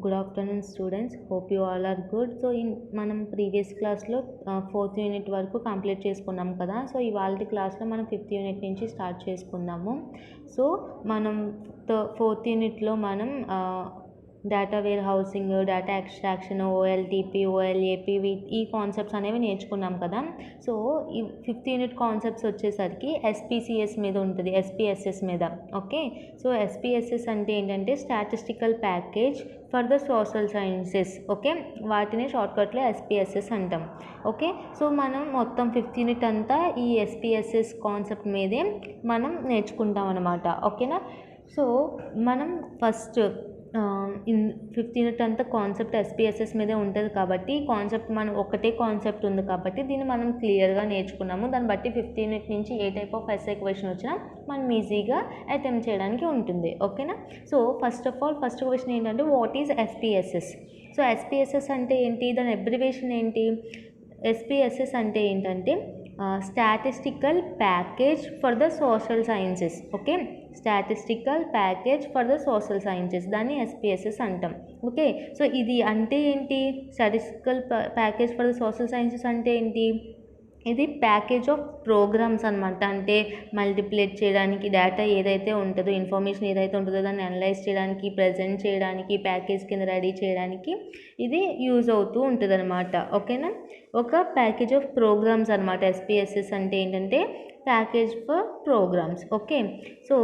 Good afternoon students, hope you all are good. So in మనం previous క్లాస్లో 4th unit వరకు complete చేసుకున్నాం కదా. సో ఇవాళ క్లాస్లో మనం 5th యూనిట్ నుంచి స్టార్ట్ చేసుకుందాము. సో మనం 4th యూనిట్లో మనం data warehousing, data extraction, OLTP, OLAP ఈ కాన్సెప్ట్స్ అనేవి నేర్చుకున్నాం కదా. సో ఈ 5th యూనిట్ కాన్సెప్ట్స్ వచ్చేసరికి ఎస్పీసీఎస్ మీద ఉంటుంది, ఎస్పీఎస్ఎస్ మీద. ఓకే, సో ఎస్పీఎస్ఎస్ అంటే ఏంటంటే statistical package for the social sciences. Okay, వాటిని షార్ట్కట్లో ఎస్పీఎస్ఎస్ అంటాం. ఓకే, సో మనం మొత్తం 5th యూనిట్ అంతా ఈ ఎస్పీఎస్ఎస్ కాన్సెప్ట్ మీదే మనం నేర్చుకుంటాం అన్నమాట. ఓకేనా. సో మనం ఫస్ట్ 5th యూనిట్ అంతా కాన్సెప్ట్ ఎస్పీఎస్ఎస్ మీదే ఉంటుంది కాబట్టి కాన్సెప్ట్ మనం ఒకటే కాన్సెప్ట్ ఉంది కాబట్టి దీన్ని మనం క్లియర్గా నేర్చుకున్నాము. దాన్ని బట్టి 5th యూనిట్ నుంచి ఏ టైప్ ఆఫ్ ఎస్ఏ క్వశ్చన్ వచ్చినా మనం ఈజీగా అటెంప్ట్ చేయడానికి ఉంటుంది. ఓకేనా. సో ఫస్ట్ క్వశ్చన్ ఏంటంటే what is SPSS. So SPSS అంటే ఏంటి, దాని అబ్రివేషన్ ఏంటి? ఎస్పీఎస్ఎస్ అంటే ఏంటంటే statistical package for the social sciences. Okay, statistical package for the social sciences, దాన్ని ఎస్పీఎస్ఎస్ అంటాం. ఓకే, సో ఇది అంటే ఏంటి? Statistical package for the social sciences అంటే ఏంటి? ఇది ప్యాకేజ్ ఆఫ్ ప్రోగ్రామ్స్ అనమాట. అంటే మల్టిప్లేట్ చేయడానికి డేటా ఏదైతే ఉంటుందో, ఇన్ఫర్మేషన్ ఏదైతే ఉంటుందో దాన్ని అనలైజ్ చేయడానికి, ప్రజెంట్ చేయడానికి, ప్యాకేజ్ కింద రెడీ చేయడానికి ఇది యూజ్ అవుతూ ఉంటుంది అనమాట. ఓకేనా, ఒక ప్యాకేజ్ ఆఫ్ ప్రోగ్రామ్స్ అనమాట. ఎస్పీఎస్ఎస్ అంటే ఏంటంటే package for programs. Okay, so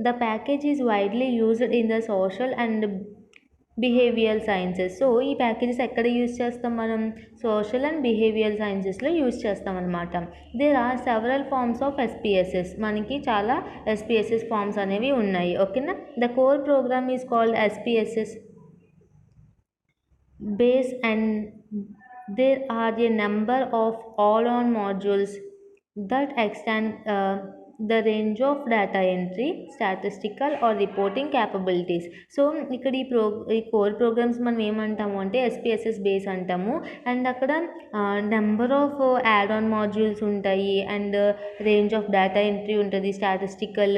the package is widely used in the social and behavioural sciences. So ఈ ప్యాకేజెస్ ఎక్కడ యూజ్ చేస్తాం మనం? సోషల్ అండ్ బిహేవియరల్ సైన్సెస్లో యూజ్ చేస్తాం అనమాట. There are several forms of SPSS. మనకి చాలా ఎస్పీఎస్ఎస్ ఫార్మ్స్ అనేవి ఉన్నాయి. ఓకేనా. The core program is called SPSS base and there are a number of all-on modules that extend the range of data entry, statistical or reporting capabilities. So ఇక్కడ ఈ core programs మనం ఏమంటాము అంటే SPSS base అంటాము. And అక్కడ number of add on modules ఉంటాయి, and range of data entry ఉంటుంది, statistical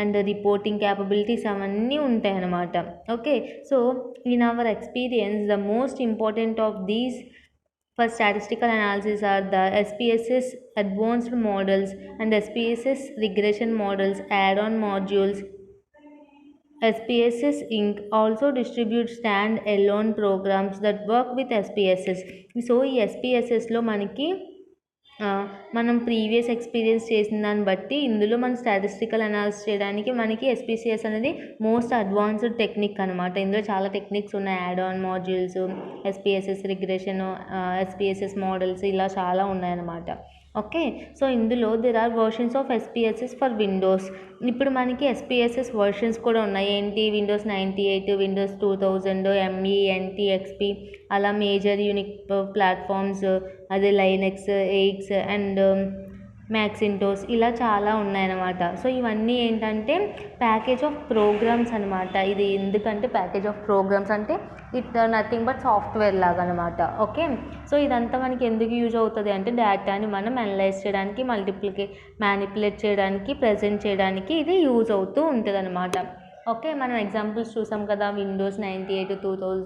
and reporting capabilities అవన్నీ ఉంటాయి అన్నమాట. Okay, so in our experience the most important of these for statistical analysis are the SPSS advanced models and SPSS regression models, add-on modules. SPSS Inc. also distributes stand-alone programs that work with SPSS. So ఈ ఎస్పీఎస్ఎస్లో మనకి మనం previous experience చేసిన దాన్ని బట్టి ఇందులో మనం statistical analysis చేయడానికి మనకి ఎస్పీసీఎస్ అనేది మోస్ట్ అడ్వాన్స్డ్ టెక్నిక్ అనమాట. ఇందులో చాలా టెక్నిక్స్ ఉన్నాయి, add on modules, SPSS regression, SPSS models, ఇలా చాలా ఉన్నాయన్నమాట. ఓకే, సో ఇందులో there are versions of SPSS for Windows. ఇప్పుడు మనకి ఎస్పీఎస్ఎస్ వర్షన్స్ కూడా ఉన్నాయి. ఏంటి? Windows 98, Windows 2000, ME, NT, XP, అలా మేజర్ యూనిక్ ప్లాట్ఫామ్స్, అదే లైనెక్స్, ఎయిక్స్ అండ్ మ్యాక్సింటోస్, ఇలా చాలా ఉన్నాయన్నమాట. సో ఇవన్నీ ఏంటంటే ప్యాకేజ్ ఆఫ్ ప్రోగ్రామ్స్ అనమాట. ఇది ఎందుకంటే ప్యాకేజ్ ఆఫ్ ప్రోగ్రామ్స్ అంటే ఇట్ నథింగ్ బట్ సాఫ్ట్వేర్ లాగా అనమాట. ఓకే, సో ఇదంతా మనకి ఎందుకు యూజ్ అవుతుంది అంటే డేటాని మనం అనలైజ్ చేయడానికి, మ్యానిపులేట్ చేయడానికి, ప్రజెంట్ చేయడానికి ఇది యూజ్ అవుతూ ఉంటుంది అనమాట. ఓకే, మనం ఎగ్జాంపుల్స్ చూసాం కదా, Windows 98, 2000,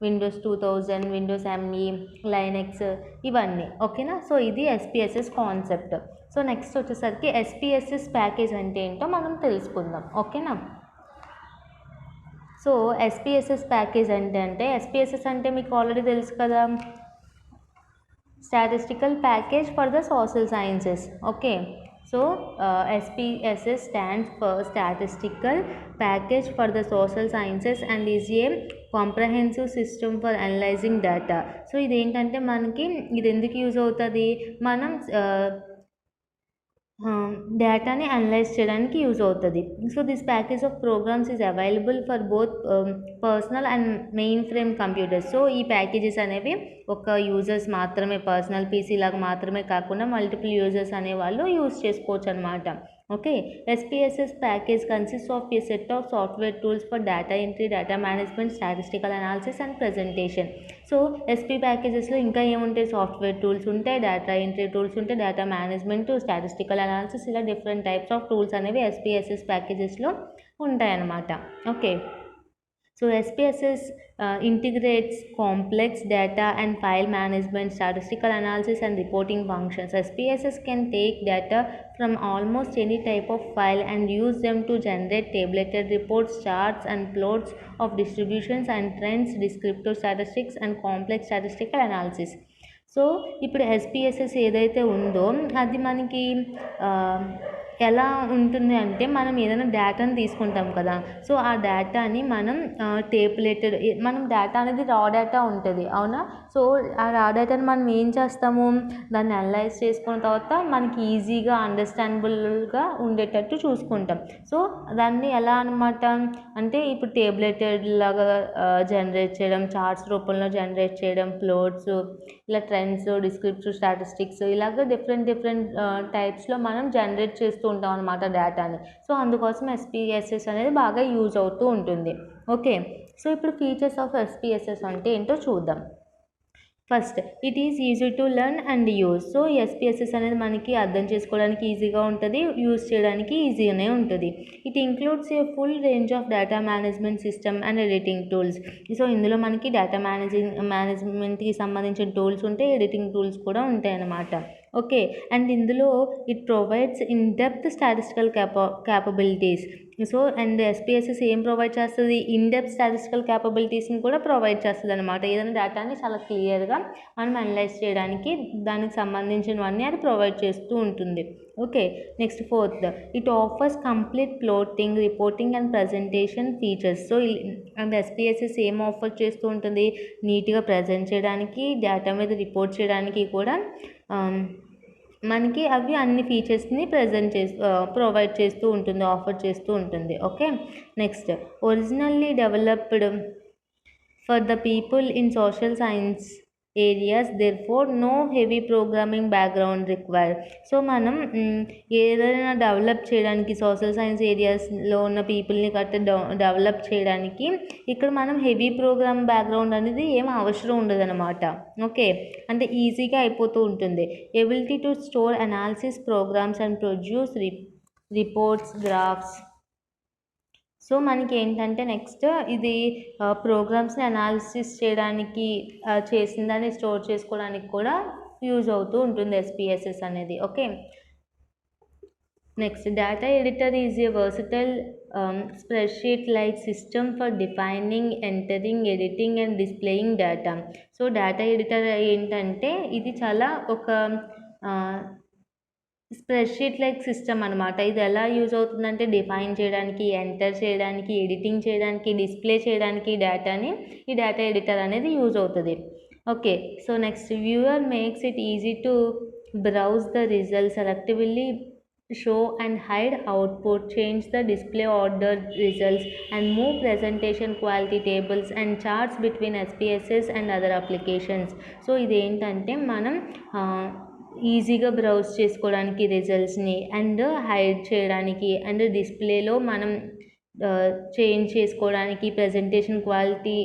Windows 2000, Windows ME, Linux, ఇవన్నీ. ఓకేనా, సో ఇది ఎస్పీఎస్ఎస్ కాన్సెప్ట్. సో నెక్స్ట్ వచ్చేసరికి ఎస్పీఎస్ఎస్ ప్యాకేజ్ అంటే ఏంటో మనం తెలుసుకుందాం. ఓకేనా. సో ఎస్పీఎస్ఎస్ ప్యాకేజ్ అంటే ఎస్పీఎస్ఎస్ అంటే మీకు ఆల్రెడీ తెలుసు కదా, statistical package for the social sciences. Okay, so SPSS stands for Statistical Package for the Social Sciences and is a comprehensive system for analyzing data. So ఇదేంటంటే మనకి ఇది ఎందుకు use అవుతుంది? మనం డేటాని అనలైజ్ చేయడానికి యూజ్ అవుతుంది. So this package of programs is available for both personal and mainframe computers. So ఈ ప్యాకేజెస్ అనేవి ఒక యూజర్స్ మాత్రమే, పర్సనల్ పీసీ లాగా మాత్రమే కాకుండా మల్టిపుల్ యూజర్స్ అనేవాళ్ళు యూజ్ చేసుకోవచ్చు అనమాట. Okay, SPSS package consist of a set of software tools for data entry, data management, statistical analysis and presentation. So SP ప్యాకేజెస్లో ఇంకా ఏముంటాయి? సాఫ్ట్వేర్ టూల్స్ ఉంటాయి, డేటా ఎంట్రీ టూల్స్ ఉంటాయి, డేటా మేనేజ్మెంట్, స్టాటిస్టికల్ అనాలిసిస్, ఇలా different types of tools అనేవి SPSS ప్యాకేజెస్లో ఉంటాయన్నమాట. Okay, So SPSS integrates complex data and file management, statistical analysis and reporting functions. SPSS can take data from almost any type of file and use them to generate tabulated reports, charts and plots of distributions and trends, descriptive statistics and complex statistical analysis. So ఇప్పుడు SPSS ఏదైతే ఉందో అది మనకి ఎలా ఉంటుంది అంటే మనం ఏదైనా డేటాని తీసుకుంటాం కదా, సో ఆ డేటాని మనం టేపులేటెడ్, మనం డేటా అనేది రా డేటా ఉంటుంది అవునా. సో ఆ రా డేటాని మనం ఏం చేస్తాము, దాన్ని అనలైజ్ చేసుకున్న తర్వాత మనకి ఈజీగా అండర్స్టాండబుల్గా ఉండేటట్టు చూసుకుంటాం. సో దాన్ని ఎలా అనమాట అంటే ఇప్పుడు టేబులేటెడ్ లాగా జనరేట్ చేయడం, చార్ట్స్ రూపంలో జనరేట్ చేయడం, ప్లాట్స్, ఇలా ట్రెండ్స్, డిస్క్రిప్టివ్ స్టాటిస్టిక్స్, ఇలాగ డిఫరెంట్ టైప్స్లో మనం జనరేట్ చేస్తూ ఉంటాం అనమాట డేటాని. సో అందుకోసం ఎస్పిఎస్ఎస్ అనేది బాగా యూజ్ అవుతూ ఉంటుంది. ఓకే, సో ఇప్పుడు ఫీచర్స్ ఆఫ్ ఎస్పిఎస్ఎస్ అంటే ఏంటో చూద్దాం. First, it is easy to learn and use. So SPSS అనేది మనకి అర్థం చేసుకోవడానికి ఈజీగా ఉంటుంది, యూజ్ చేయడానికి ఈజీగానే ఉంటుంది. It includes A full range of data management system and editing tools. So ఇందులో మనకి డేటా మేనేజ్మెంట్కి సంబంధించిన టూల్స్ ఉంటాయి, ఎడిటింగ్ టూల్స్ కూడా ఉంటాయి అన్నమాట. ఓకే, అండ్ ఇందులో it provides in depth statistical capabilities. So and SPSS ఏం ప్రొవైడ్ చేస్తుంది, ఇన్ డెప్త్ స్టాటిస్టికల్ క్యాపబిలిటీస్ని కూడా ప్రొవైడ్ చేస్తుంది అనమాట. ఏదైనా డేటాని చాలా క్లియర్గా మనం అనలైజ్ చేయడానికి దానికి సంబంధించినవన్నీ అది ప్రొవైడ్ చేస్తూ ఉంటుంది. Okay, next fourth, it offers complete plotting, reporting and presentation features. So and SPSS ఏం ఆఫర్ చేస్తూ ఉంటుంది, నీట్గా ప్రజెంట్ చేయడానికి, డేటా మీద రిపోర్ట్ చేయడానికి కూడా మనకి అవి అన్ని ఫీచర్స్ని ప్రొవైడ్ చేస్తూ ఉంటుంది, ఆఫర్ చేస్తూ ఉంటుంది. Okay, next, originally developed for the people in social science areas, therefore no heavy programming background required. So మనం ఏదైనా డెవలప్ చేయడానికి సోషల్ సైన్స్ ఏరియాస్లో ఉన్న పీపుల్ని డెవలప్ చేయడానికి ఇక్కడ మనం హెవీ ప్రోగ్రామ్ బ్యాక్గ్రౌండ్ అనేది ఏం అవసరం ఉండదన్నమాట. ఓకే, అంటే ఈజీగా అయిపోతూ ఉంటుంది. Ability to store analysis programs and produce reports, graphs. So మనకి ఏంటంటే నెక్స్ట్ ఇది ప్రోగ్రామ్స్ని అనాలిసిస్ చేయడానికి చేసిందని స్టోర్ చేసుకోవడానికి కూడా యూజ్ అవుతూ ఉంటుంది ఎస్పిఎస్ఎస్ అనేది. Okay, next, data editor is a versatile spreadsheet like system for defining, entering, editing and displaying data. So data editor ఏంటంటే ఇది చాలా ఒక స్ప్రెడ్షీట్ లైక్ సిస్టమ్ అనమాట. ఇది ఎలా యూజ్ అవుతుందంటే డిఫైన్ చేయడానికి, ఎంటర్ చేయడానికి, ఎడిటింగ్ చేయడానికి, డిస్ప్లే చేయడానికి డేటాని ఈ డేటా ఎడిటర్ అనేది యూజ్ అవుతుంది. Okay, so next, viewer makes it easy to browse the results, selectively show and hide output, change the display order results and move presentation quality tables and charts between SPSS and other applications. So ఇదేంటంటే మనం ఈజీగా browse చేసుకోవడానికి రిజల్ట్స్ని, and hide చేయడానికి, and డిస్ప్లేలో మనం change చేసుకోవడానికి, presentation quality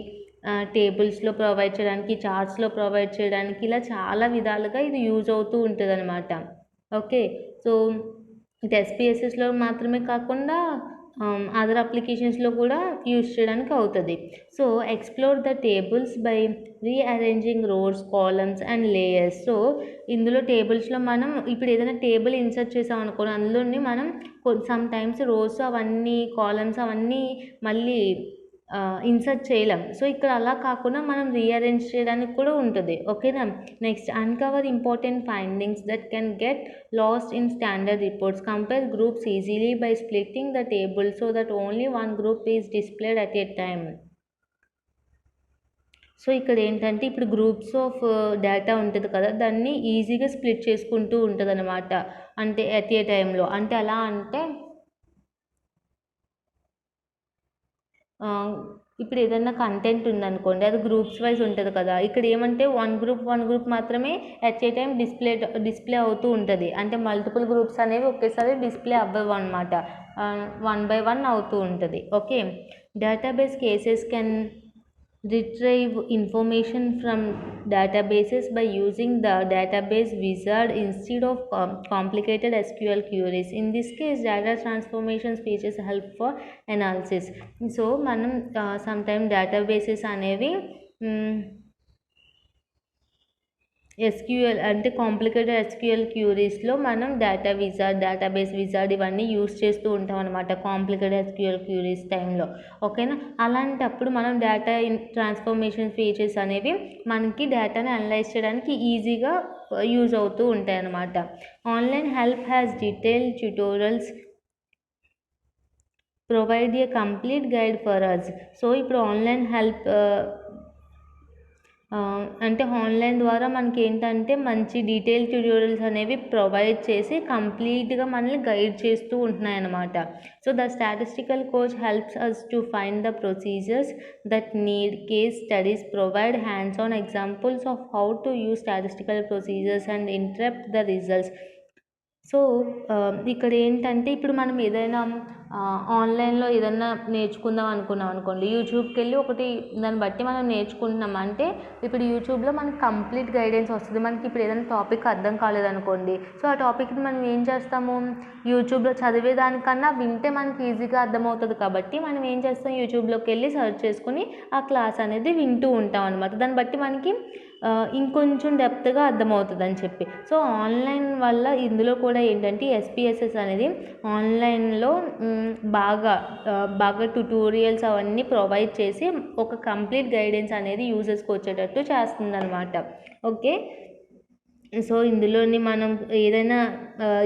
టేబుల్స్లో provide చేయడానికి, చార్ట్స్లో provide చేయడానికి, ఇలా చాలా విధాలుగా ఇది యూజ్ అవుతూ ఉంటుంది అనమాట. ఓకే, సో ఇది ఎస్పిఎస్ఎస్లో మాత్రమే కాకుండా అదర్ అప్లికేషన్స్లో కూడా యూజ్ చేయడానికి అవుతుంది. So explore the tables by rearranging rows, columns and layers. So ఇందులో టేబుల్స్లో మనం ఇప్పుడు ఏదైనా టేబుల్ ఇన్సర్ట్ చేసాం అనుకోండి, అందులోని మనం సమ్ టైమ్స్ రోస్ అవన్నీ, కాలమ్స్ అవన్నీ మళ్ళీ ఇన్సర్ట్ చేయలేం. సో ఇక్కడ అలా కాకుండా మనం రీఅరేంజ్ చేయడానికి కూడా ఉంటుంది. ఓకేనా, next, uncover important findings that can get lost in standard reports, compare groups easily by splitting the table so that only one group is displayed at a time. So ఇక్కడ ఏంటంటే ఇప్పుడు గ్రూప్స్ ఆఫ్ డేటా ఉంటుంది కదా, దాన్ని ఈజీగా split చేసుకుంటూ ఉంటుంది అనమాట, అంటే అట్ ఏ టైంలో. అంటే ఎలా అంటే ఇప్పుడు ఏదైనా కంటెంట్ ఉందనుకోండి, అది గ్రూప్స్ వైజ్ ఉంటుంది కదా, ఇక్కడ ఏమంటే వన్ గ్రూప్ మాత్రమే అట్ ఏ టైం డిస్ప్లే అవుతూ ఉంటుంది. అంటే మల్టిపుల్ గ్రూప్స్ అనేవి ఒకేసారి డిస్ప్లే అవ్వవు అనమాట, 1 by 1 అవుతూ ఉంటుంది. Okay, database cases can retrieve information from databases by using the database wizard instead of complicated SQL queries. In this case, data transformation features help for analysis. So మనం sometime databases అనేవి SQL అంటే complicated SQL క్యూరీస్లో మనం database wizard ఇవన్నీ use చేస్తూ ఉంటాం అనమాట complicated SQL cure is టైంలో. ఓకేనా, అలాంటప్పుడు మనం డేటా ట్రాన్స్ఫర్మేషన్ ఫీచర్స్ అనేవి మనకి డేటాని అనలైజ్ చేయడానికి ఈజీగా యూజ్ అవుతూ ఉంటాయి అన్నమాట. Online help has detailed tutorials provide a complete guide for us. So ఇప్పుడు ఆన్లైన్ హెల్ప్ అంటే ఆన్లైన్ ద్వారా మనకి ఏంటంటే మంచి డీటెయిల్ ట్యూటోరియల్స్ అనేవి ప్రొవైడ్ చేసి కంప్లీట్గా మనల్ని గైడ్ చేస్తూ ఉంటున్నాయి అన్నమాట. So the statistical coach helps us to find the procedures that need case studies, provide hands on examples of how to use statistical procedures and interrupt the results. So ఇక్కడ ఏంటంటే ఇప్పుడు మనం ఏదైనా ఆన్లైన్లో ఏదన్నా నేర్చుకుందాం అనుకున్నాం అనుకోండి, యూట్యూబ్కి వెళ్ళి ఒకటి దాన్ని బట్టి మనం నేర్చుకుంటున్నాం అంటే ఇప్పుడు యూట్యూబ్లో మనకి కంప్లీట్ గైడెన్స్ వస్తుంది. మనకి ఇప్పుడు ఏదైనా టాపిక్ అర్థం కాలేదనుకోండి, సో ఆ టాపిక్ని మనం ఏం చేస్తాము, యూట్యూబ్లో చదివేదానికన్నా వింటే మనకి ఈజీగా అర్థమవుతుంది కాబట్టి మనం ఏం చేస్తాం, యూట్యూబ్లోకి వెళ్ళి సెర్చ్ చేసుకుని ఆ క్లాస్ అనేది వింటూ ఉంటాం అనమాట. దాన్ని బట్టి మనకి ఇంకొంచెం డెప్త్గా అర్థమవుతుంది అని చెప్పి. సో ఆన్లైన్ వల్ల ఇందులో కూడా ఏంటంటే SPSS అనేది ఆన్లైన్లో బాగా ట్యుటోరియల్స్ అవన్నీ ప్రొవైడ్ చేసి ఒక కంప్లీట్ గైడెన్స్ అనేది యూజర్స్కి వచ్చేటట్టు చేస్తుంది అనమాట. ఓకే, సో ఇందులోని మనం ఏదైనా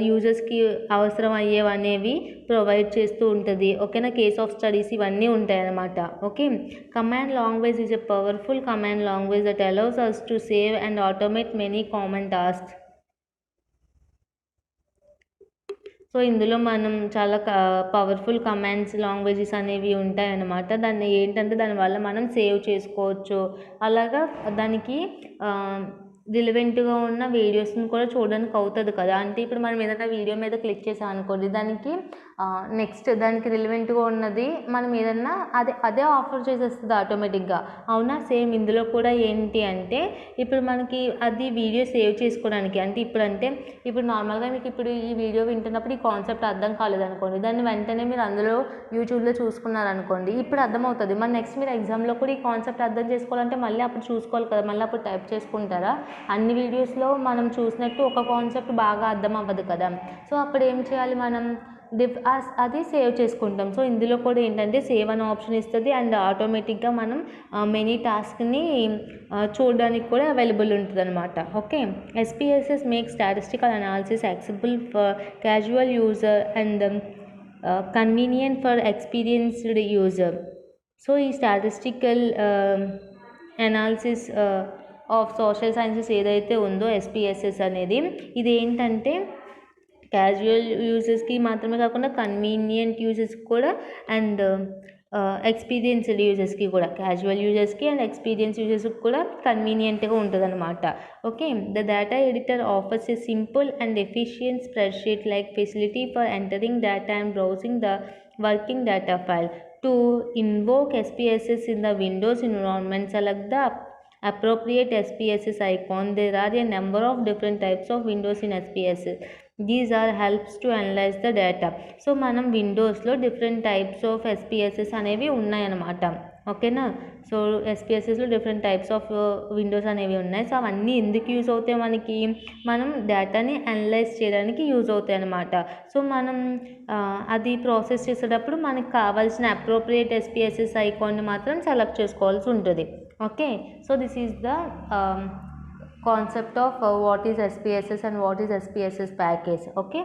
యూజర్స్కి అవసరం అయ్యేవనేవి ప్రొవైడ్ చేస్తూ ఉంటుంది. ఓకేనా, కేస్ ఆఫ్ స్టడీస్ ఇవన్నీ ఉంటాయి అన్నమాట. Okay, command language is a powerful command language that allows us to save and automate many common tasks. So ఇందులో మనం చాలా పవర్ఫుల్ కమాండ్స్ లాంగ్వేజెస్ అనేవి ఉంటాయన్నమాట. దాన్ని ఏంటంటే దానివల్ల మనం సేవ్ చేసుకోవచ్చు. అలాగా దానికి రిలవెంట్గా ఉన్న వీడియోస్ని కూడా చూడడానికి అవుతుంది కదా. అంటే ఇప్పుడు మనం ఏదైనా వీడియో మీద క్లిక్ చేసాం అనుకోండి, దానికి నెక్స్ట్ దానికి రిలవెంట్గా ఉన్నది మనం ఏదన్నా అదే ఆఫర్ చేసేస్తుంది ఆటోమేటిక్గా. అవునా, సేమ్ ఇందులో కూడా ఏంటి అంటే ఇప్పుడు మనకి అది వీడియో సేవ్ చేసుకోవడానికి అంటే ఇప్పుడు నార్మల్గా మీకు ఇప్పుడు ఈ వీడియో వింటున్నప్పుడు ఈ కాన్సెప్ట్ అర్థం కాలేదనుకోండి, దాన్ని వెంటనే మీరు అందులో యూట్యూబ్లో చూసుకున్నారనుకోండి, ఇప్పుడు అర్థమవుతుంది. మరి నెక్స్ట్ మీరు ఎగ్జామ్లో కూడా ఈ కాన్సెప్ట్ అర్థం చేసుకోవాలంటే మళ్ళీ అప్పుడు చూసుకోవాలి కదా, మళ్ళీ అప్పుడు టైప్ చేసుకుంటారా? అన్ని వీడియోస్లో మనం చూసినట్టు ఒక కాన్సెప్ట్ బాగా అర్థం అవ్వదు కదా. సో అప్పుడు ఏం చేయాలి, మనం అది సేవ్ చేసుకుంటాం. సో ఇందులో కూడా ఏంటంటే సేవ్ అనే ఆప్షన్ ఇస్తుంది అండ్ ఆటోమేటిక్గా మనం మెనీ టాస్క్ని చూడడానికి కూడా అవైలబుల్ ఉంటుంది అనమాట. Okay, SPSS make statistical analysis accessible for casual user and convenient for experienced user. So ఈ statistical analysis of social sciences ఏదైతే ఉందో SPSS అనేది, ఇది ఏంటంటే క్యాజువల్ యూజర్స్కి మాత్రమే కాకుండా కన్వీనియంట్ యూజర్స్కి కూడా అండ్ ఎక్స్పీరియన్స్డ్ యూజర్స్కి కూడా, క్యాజువల్ యూజర్స్కి అండ్ ఎక్స్పీరియన్స్ యూజర్స్కి కూడా కన్వీనియంట్గా ఉంటుంది అనమాట. Okay, the data editor offers A simple and efficient spreadsheet like facility for entering data and browsing the working data file. To invoke SPSS in the Windows environment, select the appropriate SPSS icon. There are a number of different types of windows in SPSS. These are helps to analyze the data. So మనం విండోస్లో different types of SPSS అనేవి ఉన్నాయన్నమాట. ఓకేనా, so SPSSలో different types of windows అనేవి ఉన్నాయి. So అవన్నీ ఎందుకు యూజ్ అవుతాయి, మనం డేటాని అనలైజ్ చేయడానికి యూజ్ అవుతాయి అన్నమాట. సో మనం అది ప్రాసెస్ చేసేటప్పుడు మనకు కావాల్సిన అప్రోప్రియేట్ SPSS ఐకాన్ని మాత్రం సెలెక్ట్ చేసుకోవాల్సి ఉంటుంది. Okay, so this is the concept of what is SPSS and what is SPSS package. Okay.